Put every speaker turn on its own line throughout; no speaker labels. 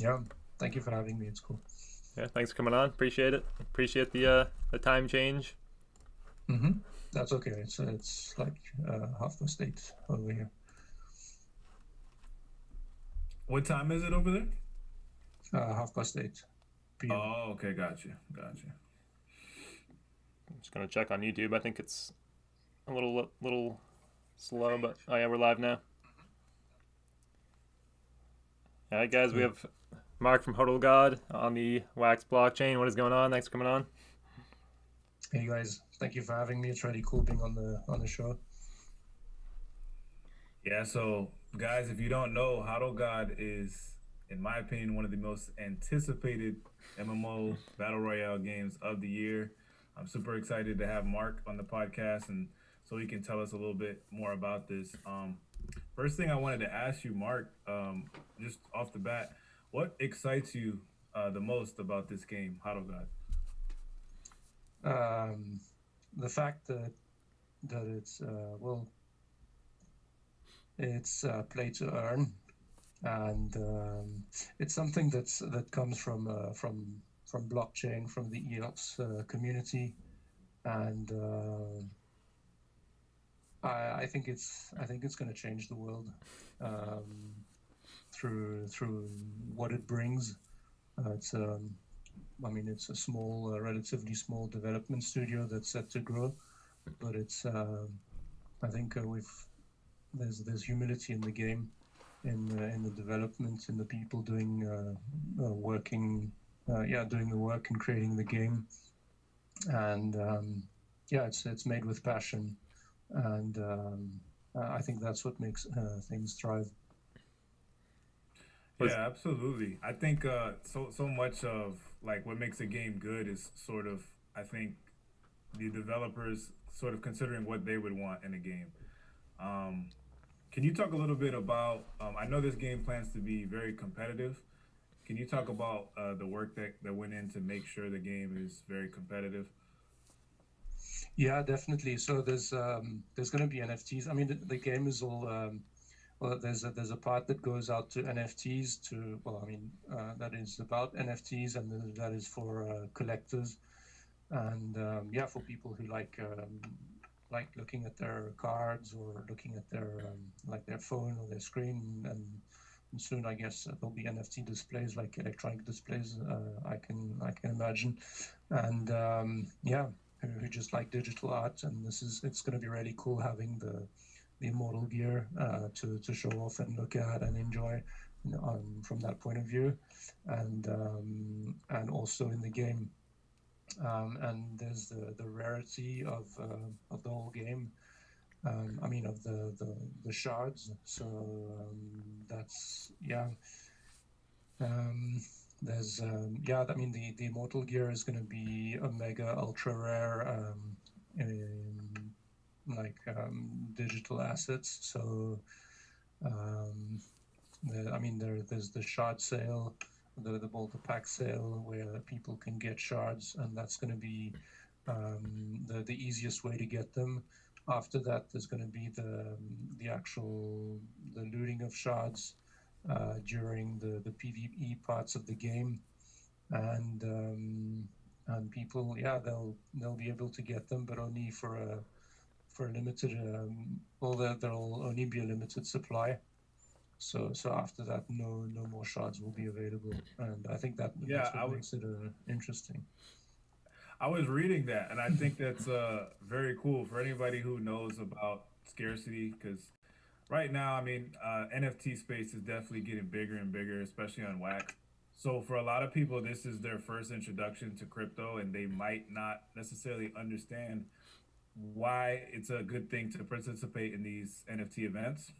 Yeah, thank you for having me. It's cool.
Yeah, thanks for coming on. Appreciate it. Appreciate the time change.
Mm-hmm. That's okay. It's like 8:30 over here.
What time is it over there?
8:30 p.m.
Oh, okay, gotcha.
I'm just gonna check on YouTube. I think it's a little slow, but oh yeah, we're live now. All right, guys, we
Cool.
have Mark from HodlGod on the Wax blockchain. What is going on? Thanks for coming on.
Hey guys, thank you for having me. It's really cool being on the show.
Yeah, so guys, if you don't know, HodlGod is, in my opinion, one of the most anticipated MMO Battle Royale games of the year. I'm super excited to have Mark on the podcast and so he can tell us a little bit more about this. First thing I wanted to ask you, Mark, just off the bat, what excites you the most about this game, HodlGod?
Um, the fact that it's it's play to earn, and it's something that comes from blockchain, from the EOS community, and I think it's going to change the world um, through what it brings. It's I mean, it's a small, relatively small development studio that's set to grow, but it's I think there's humility in the game, in the development, in the people doing working, doing the work and creating the game, and yeah, it's made with passion, and I think that's what makes things thrive.
Was
Yeah, absolutely. I think so much of like what makes a game good is sort of, I think, the developers sort of considering what they would want in a game. Um, can you talk a little bit about? I know this game plans to be very competitive. Can you talk about the work that went in to make sure the game is very competitive?
Yeah, definitely. So there's going to be NFTs. I mean, the game is all well. There's a part that goes out to NFTs to well, I mean, that is about NFTs, and that is for collectors, and yeah, for people who like looking at their cards or looking at their like their phone or their screen, and soon I guess there'll be NFT displays like electronic displays. I can imagine, and yeah, who just like digital art, and it's going to be really cool having the immortal gear to show off and look at and enjoy, you know, from that point of view, and also in the game, and there's the rarity of the whole game. I mean, of the shards. So that's yeah. Um, there's yeah. I mean, the immortal gear is going to be a mega ultra rare, digital assets. So um, I mean, there's the shard sale, the pack sale, where people can get shards, and that's going to be the easiest way to get them. After that, there's going to be the actual the looting of shards during the PvE parts of the game, and people, yeah, they'll be able to get them, but only for a limited. Well, there'll only be a limited supply. So after that, no more shards will be available, and I think
Yeah,
that's what makes it interesting.
I was reading that, and I think that's very cool for anybody who knows about scarcity. Because right now, I mean, NFT space is definitely getting bigger and bigger, especially on WAX. So for a lot of people, this is their first introduction to crypto, and they might not necessarily understand why it's a good thing to participate in these NFT events.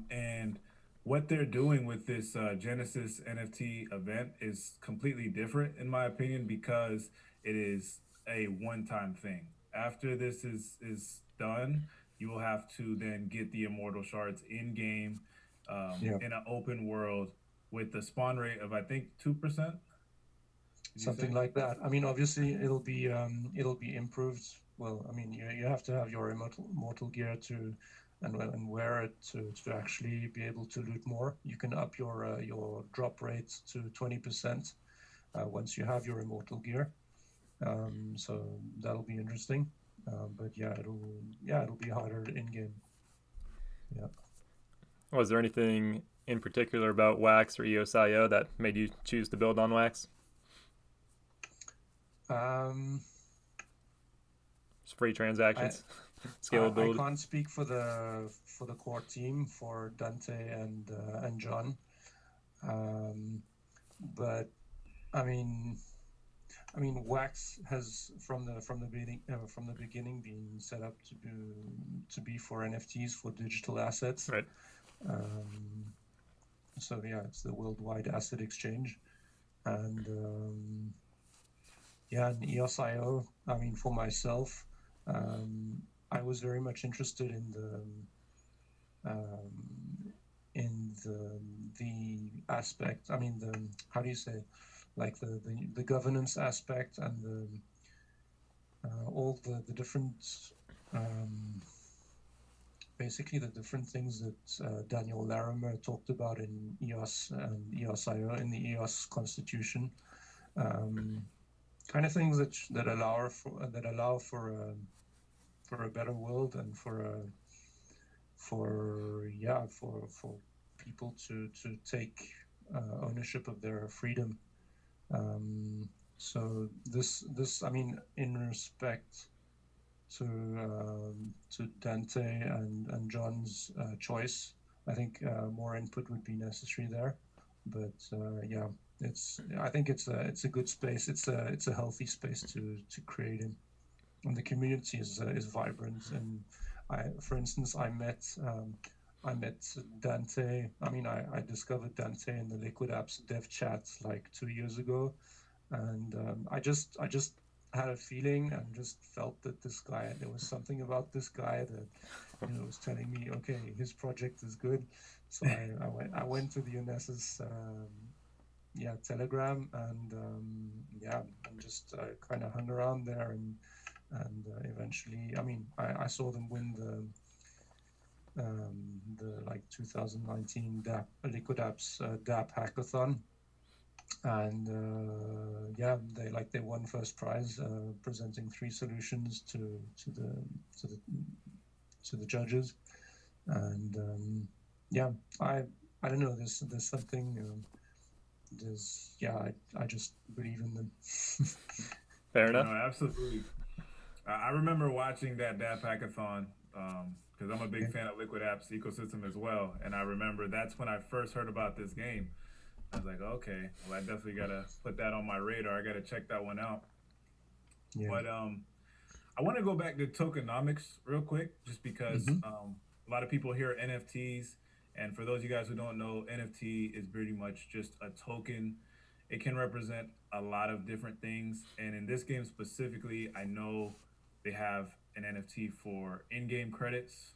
And what they're doing with this Genesis NFT event is completely different, in my opinion, because it is a one-time thing. After this is done, you will have to then get the immortal shards in game,
Yeah,
in an open world with the spawn rate of I think 2%. Did you
something
say?
like that. I mean, obviously, it'll be improved. Well, I mean, you have to have your immortal gear and wear it to actually be able to loot more. You can up your drop rate to 20% once you have your immortal gear. So that'll be interesting. But yeah, it'll be harder in game. Yeah.
Was there anything in particular about Wax or EOS.io that made you choose to build on Wax? It's free transactions,
I
scalability.
can't speak for the core team, for Dante and John, but I mean Wax has from the beginning been set up to be for NFTs, for digital assets.
Right.
So yeah, it's the worldwide asset exchange, and and EOS.io. I mean, for myself, I was very much interested in the aspect. I mean, the how do you say, like the governance aspect and all the different basically the different things that Daniel Larimer talked about in EOS and EOS.io in the EOS constitution, kind of things that allow for a better world and for people to take ownership of their freedom. So this I mean, in respect to Dante and John's choice, I think more input would be necessary there. But I think it's a good space. It's a healthy space to create in, and the community is vibrant. And for instance, I met Dante. I mean, I discovered Dante in the Liquid Apps dev chat like 2 years ago, and I just had a feeling and just felt that there was something about this guy that was telling me, okay, his project is good. So I went to the Unes's Telegram, and and just kind of hung around there, and eventually, I mean, I saw them win the like 2019 Liquid Apps DApp hackathon, and they won first prize, presenting 3 solutions to the judges, and I don't know, there's something, I just believe in them.
Fair enough.
No, absolutely. I remember watching that DApp hackathon because I'm a big fan of Liquid Apps ecosystem as well, and I remember that's when I first heard about this game. I was like, okay, well, I definitely gotta put that on my radar. I gotta check that one out.
Yeah.
But I want to go back to tokenomics real quick, just because a lot of people hear NFTs, and for those of you guys who don't know, NFT is pretty much just a token. It can represent a lot of different things, and in this game specifically, I know they have an NFT for in-game credits.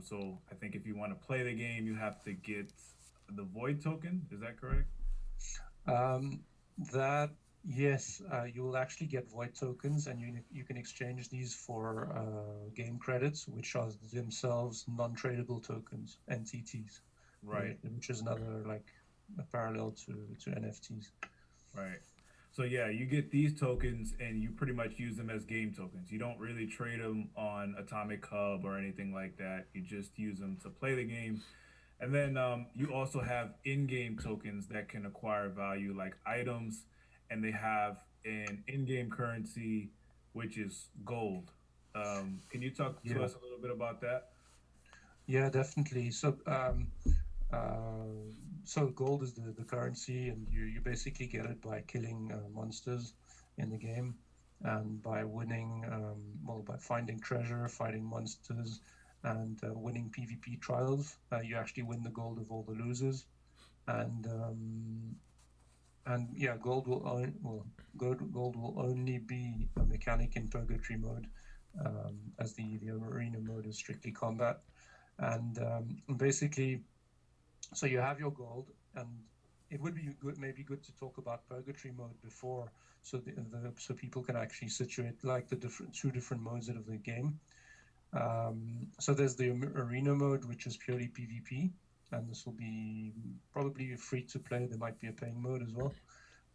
So I think if you want to play the game, you have to get the Void token. Is that correct?
Yes, you will actually get Void tokens, and you can exchange these for game credits, which are themselves non-tradable tokens, NTTs.
Right.
Which is another like a parallel to NFTs.
Right. So yeah, you get these tokens and you pretty much use them as game tokens. You don't really trade them on Atomic Hub or anything like that. You just use them to play the game. And then you also have in-game tokens that can acquire value like items, and they have an in-game currency, which is gold. Can you talk to us a little bit about that?
Yeah, definitely. So gold is the currency, and you basically get it by killing monsters in the game, and by winning, by finding treasure, fighting monsters, and winning PvP trials. You actually win the gold of all the losers, and gold will only be a mechanic in Purgatory Mode, as the arena mode is strictly combat, and basically. So you have your gold, and it would be maybe good to talk about Purgatory Mode before, so so people can actually situate like the two different modes of the game. So there's the arena mode, which is purely PvP, and this will be probably free to play. There might be a paying mode as well.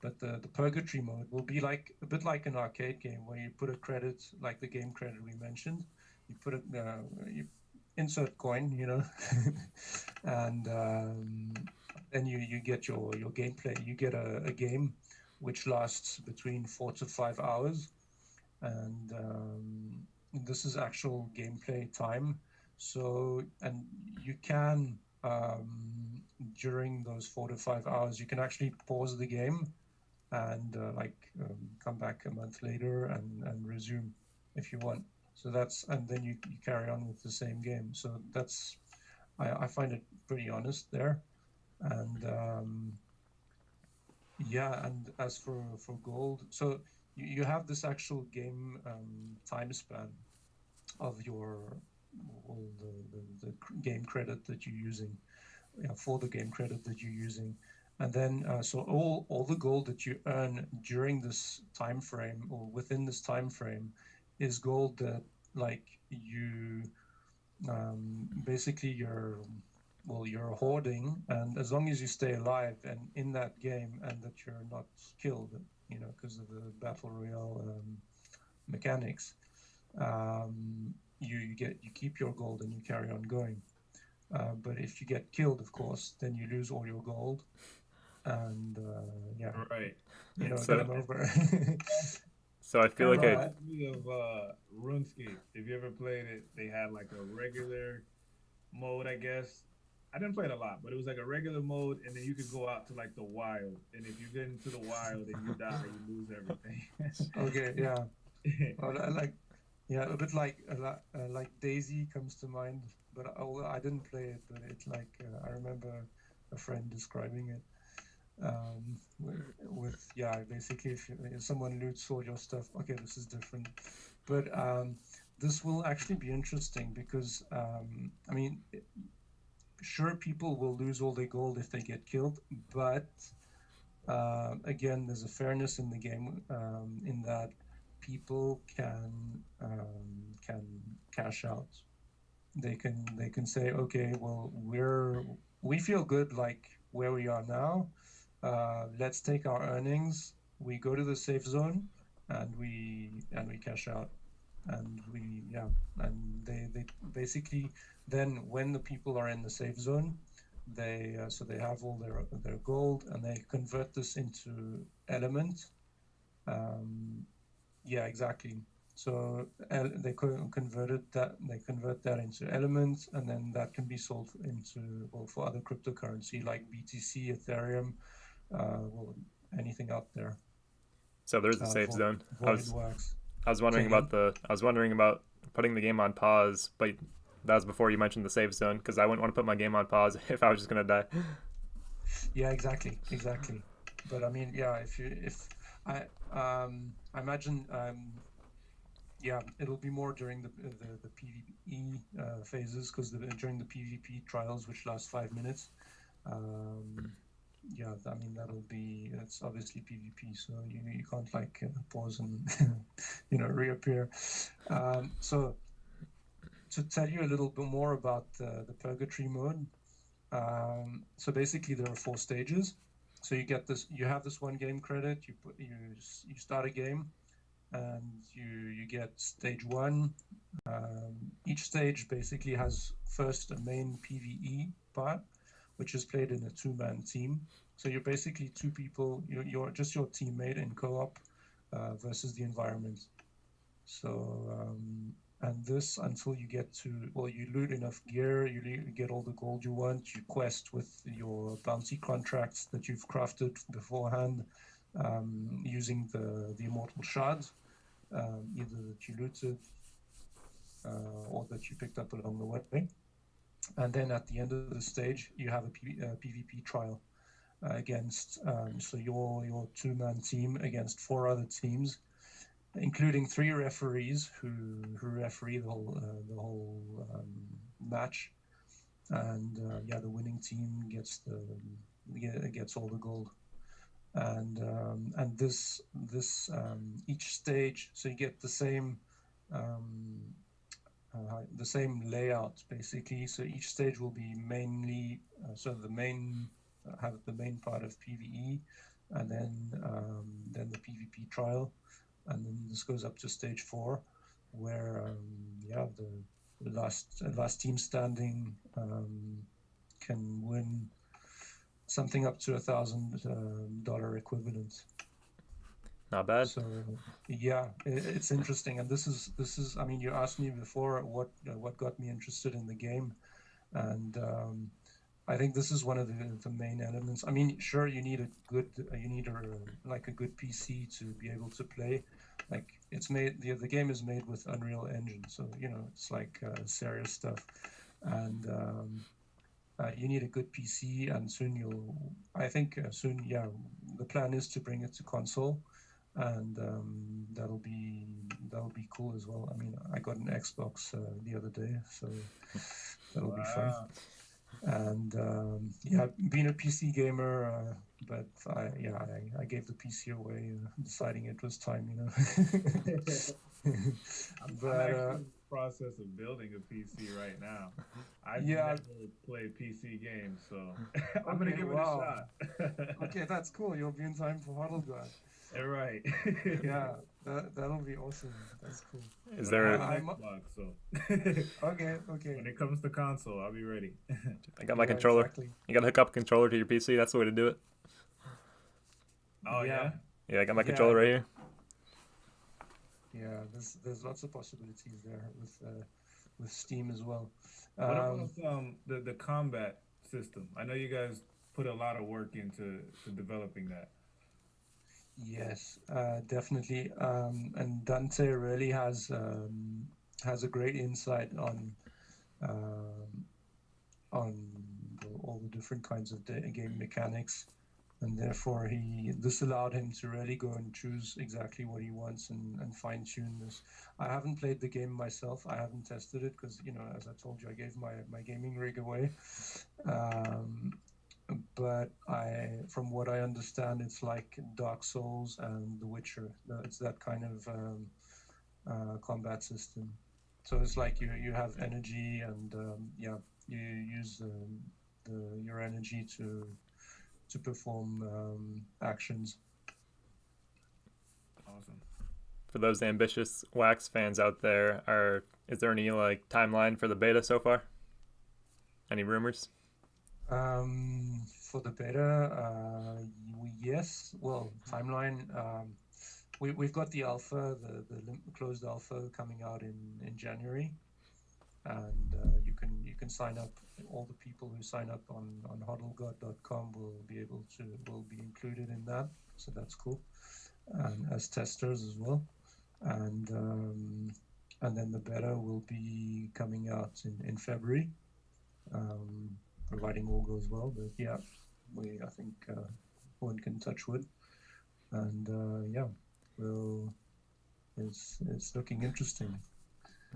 But the Purgatory mode will be like a bit like an arcade game where you put a credit, like the game credit we mentioned. You put it, you insert coin, and then you get your gameplay. You get a game which lasts between 4 to 5 hours, and this is actual gameplay time. So, and you can during those 4 to 5 hours, you can actually pause the game and come back a month later and resume if you want. So that's, and then you carry on with the same game. So that's, I find it pretty honest there. And yeah, and as for gold, so you have this actual game time span of your, well, the game credit that you're using, for the game credit that you're using. And then, so all the gold that you earn during this time frame or within this time frame is gold that, like, you basically you're hoarding, and as long as you stay alive and in that game and that you're not killed, because of the battle royale mechanics, you keep your gold and you carry on going. But if you get killed, of course, then you lose all your gold. And yeah,
Right.
So-
game over.
So I feel like I
Right.
Speaking of RuneScape, if you ever played it, they had like a regular mode, I guess. I didn't play it a lot, but it was like a regular mode, and then you could go out to like the wild. And if you get into the wild and you die, you lose everything.
Okay, yeah. Well, a bit like Daisy comes to mind, but I didn't play it, but it's like I remember a friend describing it. With basically if someone loots all your stuff, okay, this is different, but this will actually be interesting because I mean, sure, people will lose all their gold if they get killed, but again, there's a fairness in the game, in that people can cash out. They can say, okay, well, we feel good like where we are now. Let's take our earnings. We go to the safe zone, and we cash out, and they basically, then when the people are in the safe zone, they have all their gold, and they convert this into element. Yeah, exactly. So they convert that into elements, and then that can be sold into, well, for other cryptocurrency like BTC, Ethereum, well, anything out there.
so there's a safe zone.
HodlGod.
I was wondering about putting the game on pause, but that was before you mentioned the safe zone, because I wouldn't want to put my game on pause if I was just gonna die.
Yeah, exactly. But I mean, yeah, if I imagine, yeah, it'll be more during the PvE phases, because during the PvP trials, which last 5 minutes, yeah, I mean, it's obviously PvP, so you can't like pause and reappear. So to tell you a little bit more about the Purgatory mode, so basically there are 4 stages. So you have this one game credit. You start a game, and you get stage 1. Each stage basically has first a main PvE part, which is played in a 2-man team. So you're basically 2 people. You're just your teammate in co-op versus the environment. So and this, until you get to, well, you loot enough gear, you get all the gold you want, you quest with your bounty contracts that you've crafted beforehand, using the immortal shards, either that you looted or that you picked up along the way. And then at the end of the stage, you have a PvP trial against, so your 2-man team against 4 other teams, including 3 referees who referee the whole match, and the winning team gets all the gold, and this each stage, so you get the same the same layout basically. So each stage will be mainly so the main have the main part of PvE, and then the PvP trial, and then this goes up to stage 4, where the last team standing can win something up to $1,000 equivalent.
Not bad.
So yeah, it's interesting, and this is. I mean, you asked me before what got me interested in the game, and I think this is one of the main elements. I mean, sure, you need a good PC to be able to play. Like it's made the game is made with Unreal Engine, so it's like serious stuff, and you need a good PC, and soon the plan is to bring it to console, and that'll be cool as well. I mean, I got an Xbox the other day, so that'll be fun. And being a PC gamer, but I gave the PC away, deciding it was time,
I'm
But
actually in the process of building a PC right now. I've never played PC games, so I'm gonna give it a shot.
Okay, that's cool. You'll be in time for HodlGod.
All right.
Yeah, that'll be awesome. That's cool.
Is there
I
a,
have an Xbox, so
Okay.
when it comes to console, I'll be ready.
I got my
Yeah,
controller.
exactly.
You gotta hook up a controller to your PC. That's the way to do it.
Oh yeah.
Yeah, I got my
Yeah.
controller right here.
Yeah, there's lots of possibilities there with Steam as well.
What about the combat system? I know you guys put a lot of work into developing that.
Yes, definitely. And Dante really has a great insight on all the different kinds of game mechanics, and therefore this allowed him to really go and choose exactly what he wants and fine tune this. I haven't played the game myself. I haven't tested it because as I told you, I gave my gaming rig away. But from what I understand, it's like Dark Souls and The Witcher. It's that kind of combat system. So it's like you have energy, and you use your energy to perform actions.
Awesome.
For those ambitious Wax fans out there, is there any like timeline for the beta so far? Any rumors?
For the beta, yes. Well, timeline. We've got the alpha, the closed alpha coming out in January, and you can sign up. All the people who sign up on HodlGod.com will be included in that. So that's cool, and as testers as well, and then the beta will be coming out in February. Providing all goes well, but yeah, I think one can touch wood, and it's looking interesting.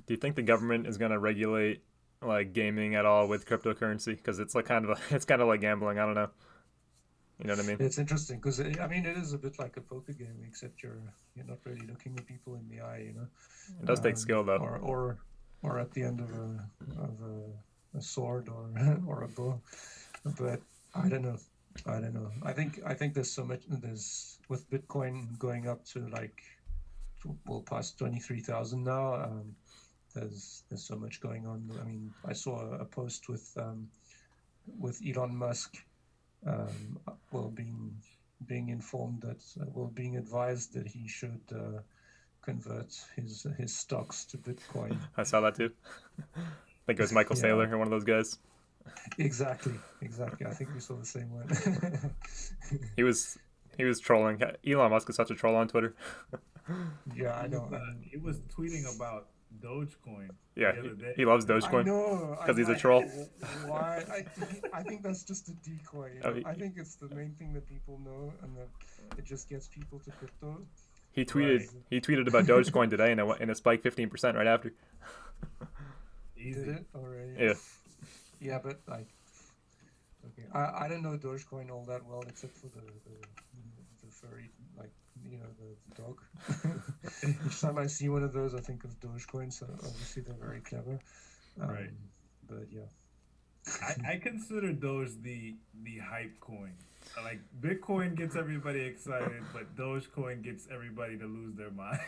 Do you think the government is going to regulate like gaming at all with cryptocurrency? Because it's like it's kind of like gambling. I don't know. You know what I mean?
It's interesting because it is a bit like a poker game, except you're not really looking at people in the eye.
It does take skill though.
Or at the end of a sword or a bow, but I don't know. I think there's so much. There's with Bitcoin going up to past 23,000 now. There's so much going on. I mean, I saw a post with Elon Musk, being informed that being advised that he should convert his stocks to Bitcoin.
I saw that too. I think it was Michael Saylor or one of those guys.
Exactly. I think we saw the same one.
He was trolling. Elon Musk is such a troll on Twitter.
Yeah, I know.
He was tweeting about Dogecoin.
Yeah,
the other day.
he loves
I
Dogecoin
know.
because he's a troll.
Why? I think that's just a decoy. I think it's the main thing that people know, and that it just gets people to crypto.
He tweeted about Dogecoin today, and it spiked 15% right after.
Easy.
Did it already?
Yeah.
Yeah, but okay. I don't know Dogecoin all that well, except for the furry, the dog. Each time I see one of those, I think of Dogecoin. So obviously they're very clever.
Right.
But yeah.
I consider those the hype coin. Like Bitcoin gets everybody excited, but Dogecoin gets everybody to lose their mind.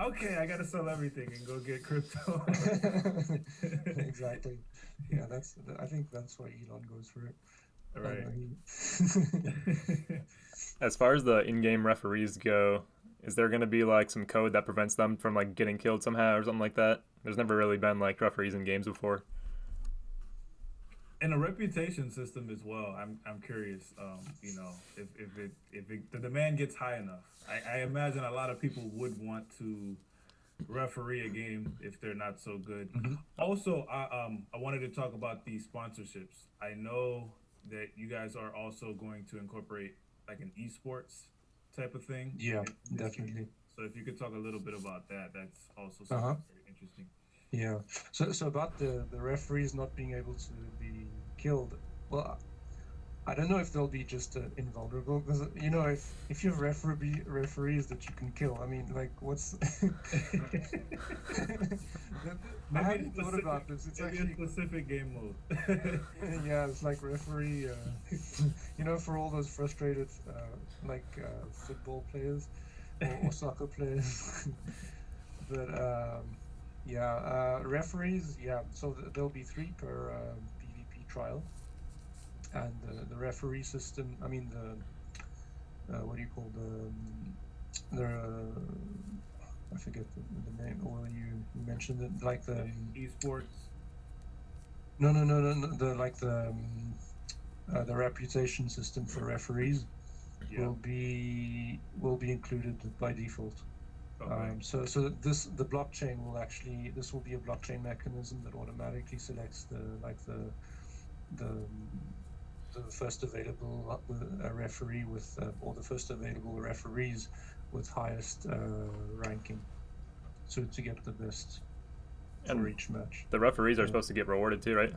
Okay, I gotta sell everything and go get crypto.
Exactly. Yeah, I think that's why Elon goes for it.
Right.
As far as the in-game referees go, is there going to be like some code that prevents them from like getting killed somehow or something like that? There's never really been like referees in games before.
And a reputation system as well. I'm curious. If the demand gets high enough, I imagine a lot of people would want to referee a game if they're not so good. Also, I wanted to talk about the sponsorships. I know that you guys are also going to incorporate like an esports type of thing.
Yeah, definitely.
So if you could talk a little bit about that, that's also something very interesting.
Yeah. So about the referees not being able to be killed. Well, I don't know if they'll be just invulnerable, because if you have referees that you can kill, I mean, like, what's I hadn't thought about this. It's actually
a specific game mode.
Yeah, it's like referee, for all those frustrated football players or soccer players. But referees, so there'll be 3 per PvP trial. And the referee system, I mean what do you call I forget the name. Well, you mentioned it, like the
esports.
No. The reputation system for referees will be included by default.
Okay.
So the blockchain this will be a blockchain mechanism that automatically selects the first available referee with or the first available referees with highest ranking, so to get the best for each match.
The referees are supposed to get rewarded too, right?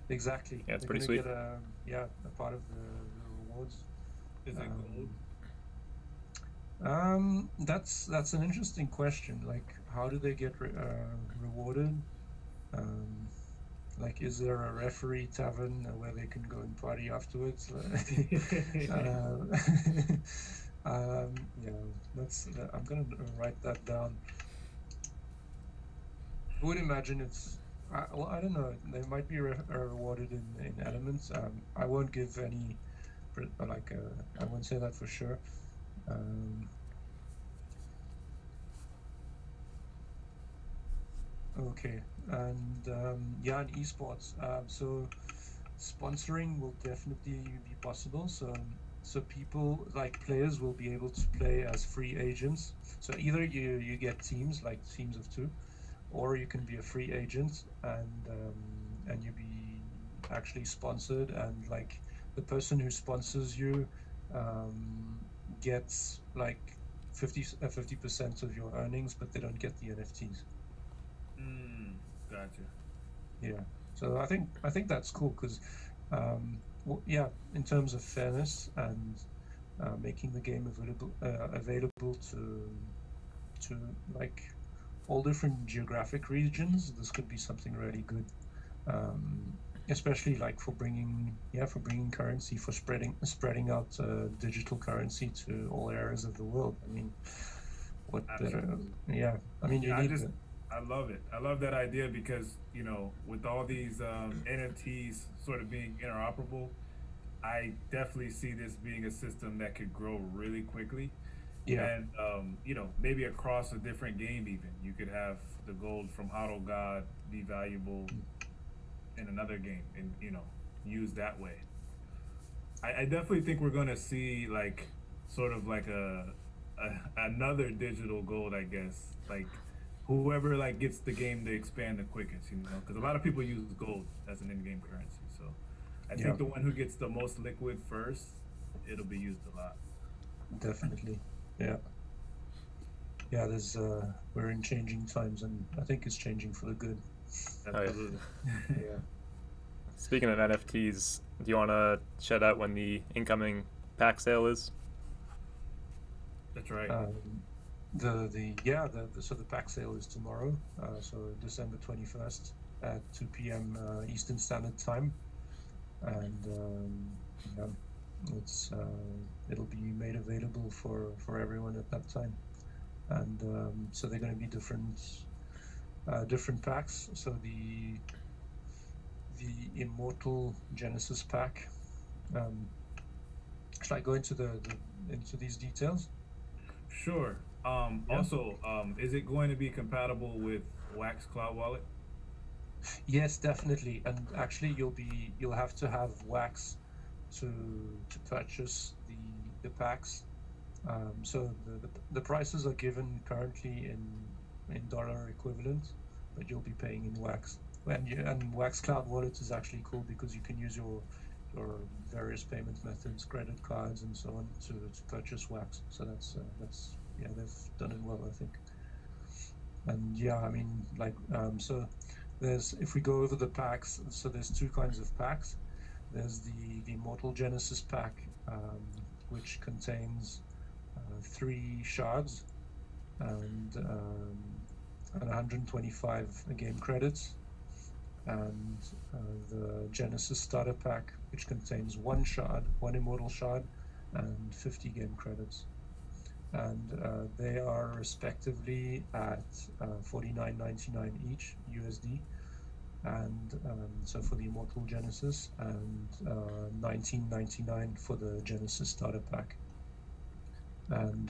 Exactly.
Yeah, it's
They're
pretty sweet.
Get a part of the rewards.
Is it gold?
That's an interesting question. Like, how do they get rewarded? Like, is there a referee tavern where they can go and party afterwards? I'm gonna write that down. I would imagine it's. I don't know. They might be rewarded in elements. I won't give any. I won't say that for sure. Okay, and in esports, so sponsoring will definitely be possible. So people, like players, will be able to play as free agents. So either you get teams, like teams of 2, or you can be a free agent and you be actually sponsored, and like the person who sponsors you gets like 50% of your earnings, but they don't get the NFTs.
Gotcha.
Yeah, so I think that's cool because, in terms of fairness and making the game available to like all different geographic regions, this could be something really good, especially like for bringing currency, for spreading out digital currency to all areas of the world. I mean, what better? Yeah, I mean,
I love it. I love that idea because, with all these NFTs sort of being interoperable, I definitely see this being a system that could grow really quickly.
Yeah.
And, maybe across a different game even. You could have the gold from HodlGod be valuable in another game and, used that way. I definitely think we're going to see, like, sort of like another digital gold, I guess. Like, whoever like gets the game to expand the quickest, because a lot of people use gold as an in-game currency. So I think the one who gets the most liquid first, it'll be used a lot.
Definitely. Yeah. There's we're in changing times, and I think it's changing for the good.
Absolutely.
Yeah.
Speaking of NFTs, do you want to shout out when the incoming pack sale is?
That's right.
So the pack sale is tomorrow, so December 21st at 2 p.m. Eastern Standard Time, and yeah, it's it'll be made available for everyone at that time, and so they're going to be different packs. So the Immortal Genesis pack. Should I go into into these details?
Sure.
Yeah.
Also, is it going to be compatible with Wax Cloud Wallet?
Yes, definitely. And actually, you'll have to have wax to purchase the packs. So the prices are given currently in dollar equivalent, but you'll be paying in wax. And Wax Cloud Wallet is actually cool because you can use your various payment methods, credit cards, and so on to purchase wax. So that's yeah, they've done it well, I think. And yeah, I mean, like so there's, if we go over the packs, so there's two kinds of packs. There's the Immortal Genesis pack, which contains 3 shards and 125 game credits, and the Genesis starter pack, which contains 1 shard, 1 immortal shard, and 50 game credits. And they are respectively at $49.99 each USD, and so for the Immortal Genesis, and $19.99 for the Genesis starter pack. And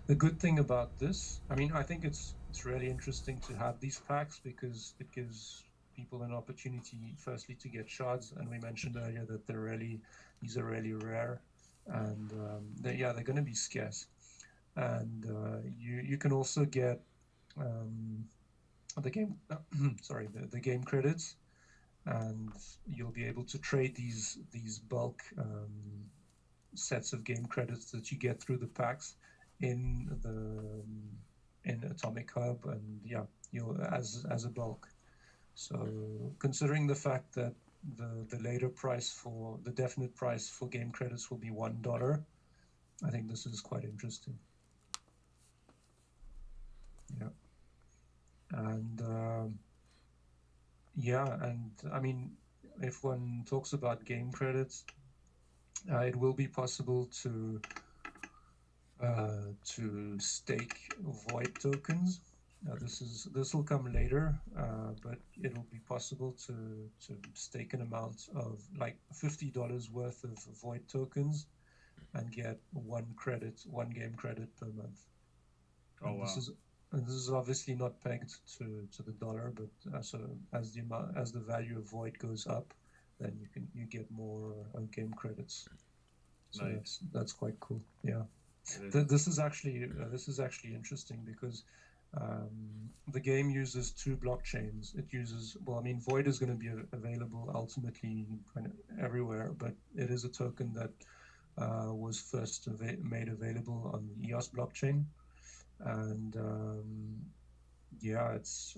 the good thing about this, I mean, I think it's really interesting to have these packs because it gives people an opportunity, firstly, to get shards, and we mentioned earlier that these are really rare, and they're going to be scarce. And you can also get the game sorry, the game credits, and you'll be able to trade these bulk sets of game credits that you get through the packs in Atomic Hub, and yeah, as a bulk. So considering the fact that the later price for the definite price for game credits will be $1, I think this is quite interesting. Yeah. And yeah, and I mean, if one talks about game credits, it will be possible to stake void tokens. This will come later, but it'll be possible to stake an amount of like $50 worth of void tokens and get 1 game credit per month.
Oh,
And
wow.
this is obviously not pegged to the dollar, but so as the value of void goes up, then you get more game credits. So
Nice.
that's quite cool. Yeah.
It is.
This is actually interesting because the game uses 2 blockchains. It uses, well, I mean, Void is going to be available ultimately kind of everywhere, but it is a token that was first made available on the EOS blockchain, and yeah, it's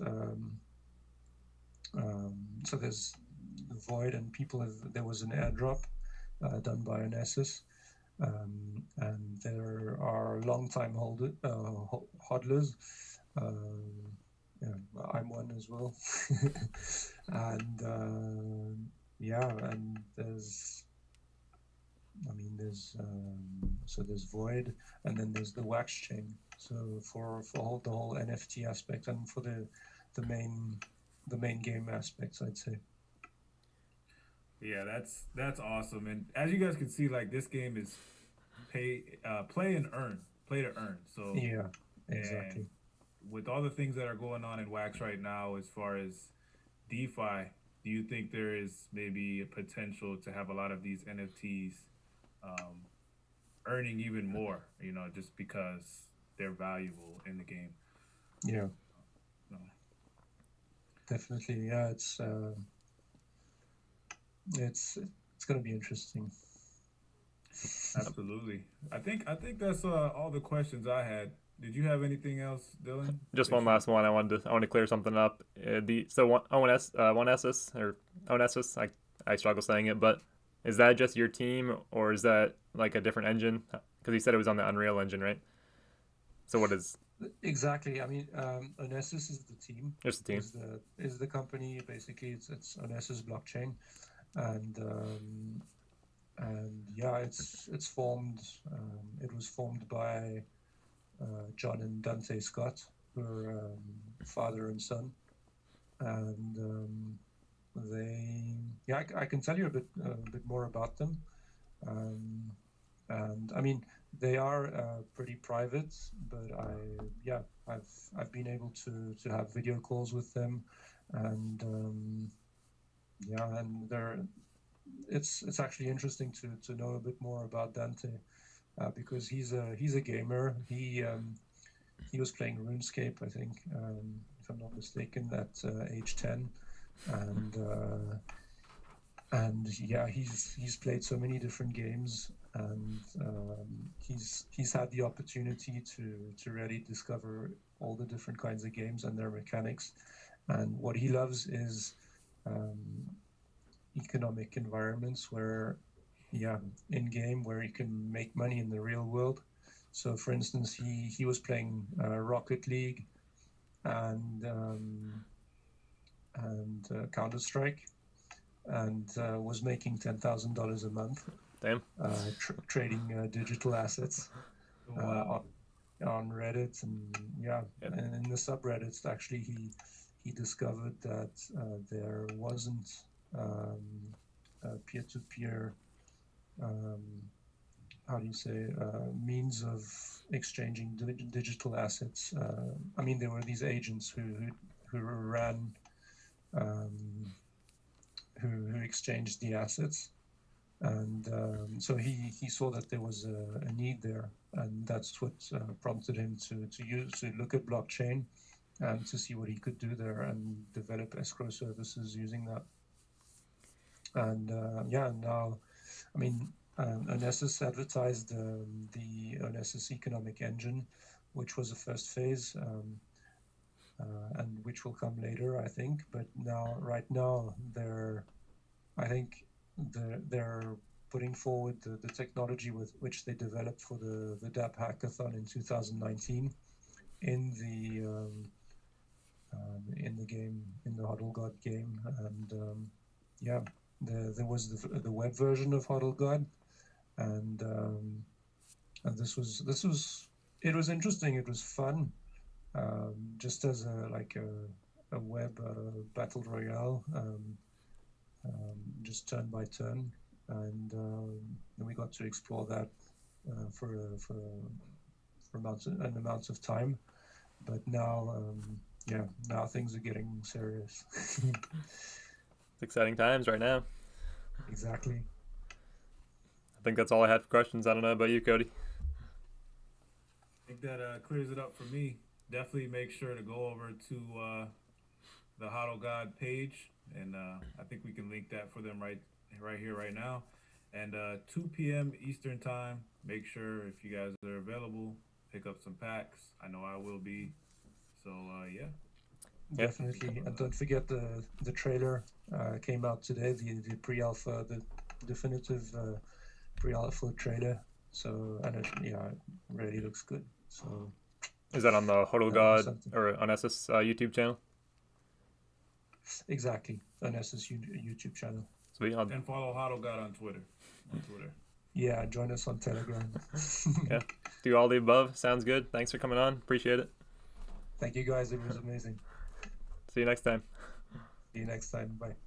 so there's Void, and there was an airdrop done by Onessus. And there are long-time hodlers. Yeah, I'm one as well. And yeah, and there's so there's Void, and then there's the Wax chain. So for the whole NFT aspect, and for the main game aspects, I'd say.
Yeah, that's awesome. And as you guys can see, like this game is play and earn, play to earn. So
Yeah, exactly.
and with all the things that are going on in Wax right now, as far as DeFi, do you think there is maybe a potential to have a lot of these NFTs um, earning even more? You know, just because they're valuable in the game.
Yeah,
No.
definitely. Yeah, it's going to be interesting.
Absolutely. I think that's all the questions I had. Did you have anything else, Dylan?
Just
That
one
you?
last one. I wanted to clear something up. ONSS or ONSS, I struggle saying it, but is that just your team or is that like a different engine? Because you said it was on the Unreal Engine, right? So what is
Exactly. I mean, Onassis is the team.
just the team?
Is the company basically? It's Onassis blockchain, and yeah, it's formed. It was formed by John and Dante Scott, who are father and son, and yeah, I can tell you a bit more about them. And I mean, they are pretty private, but I've been able to have video calls with them, and yeah, and it's actually interesting to know a bit more about Dante, because he's a gamer. He was playing RuneScape, I think, if I'm not mistaken, at age 10, and yeah, he's played so many different games, and he's had the opportunity to really discover all the different kinds of games and their mechanics. And what he loves is economic environments where, yeah, in game where you can make money in the real world. So, for instance, he was playing Rocket League and Counter-Strike, and was making $10,000 a month.
Damn.
Trading digital assets
Wow.
on Reddit, and yeah,
Yep.
and in the subreddits, actually, he discovered that there wasn't peer-to-peer, how do you say, means of exchanging digital assets. I mean, there were these agents who ran, who exchanged the assets, and so he saw that there was a need there, and that's what prompted him to look at blockchain and to see what he could do there and develop escrow services using that. And yeah, now, I mean, Onassis advertised the Onassis economic engine, which was the first phase, and which will come later, I think. But right now, I think they're putting forward the technology with which they developed for the DApp hackathon in 2019 in the game, in the HodlGod game, and yeah, there was the web version of HodlGod, and this was it was interesting. It was fun, just as a web battle royale, just turn by turn, and we got to explore that for an amount of time. But now, yeah, now things are getting serious.
It's exciting times right now.
Exactly.
I think that's all I had for questions. I don't know about you, Cody.
I think that clears it up for me. Definitely make sure to go over to the HodlGod page, and I think we can link that for them right here, right now. And 2 p.m. Eastern time. Make sure if you guys are available, pick up some packs. I know I will be. So yeah.
Definitely, and don't forget the trailer came out today. The pre-alpha, the definitive pre-alpha trailer. So and it really looks good. So
Is that on the HodlGod or Onassis YouTube channel?
Exactly, Onassis YouTube channel.
Sweet.
And follow HodlGod on Twitter.
Yeah, join us on Telegram.
Yeah, do all the above. Sounds good. Thanks for coming on. Appreciate it.
Thank you guys. It was amazing.
See you next time.
See you next time. Bye.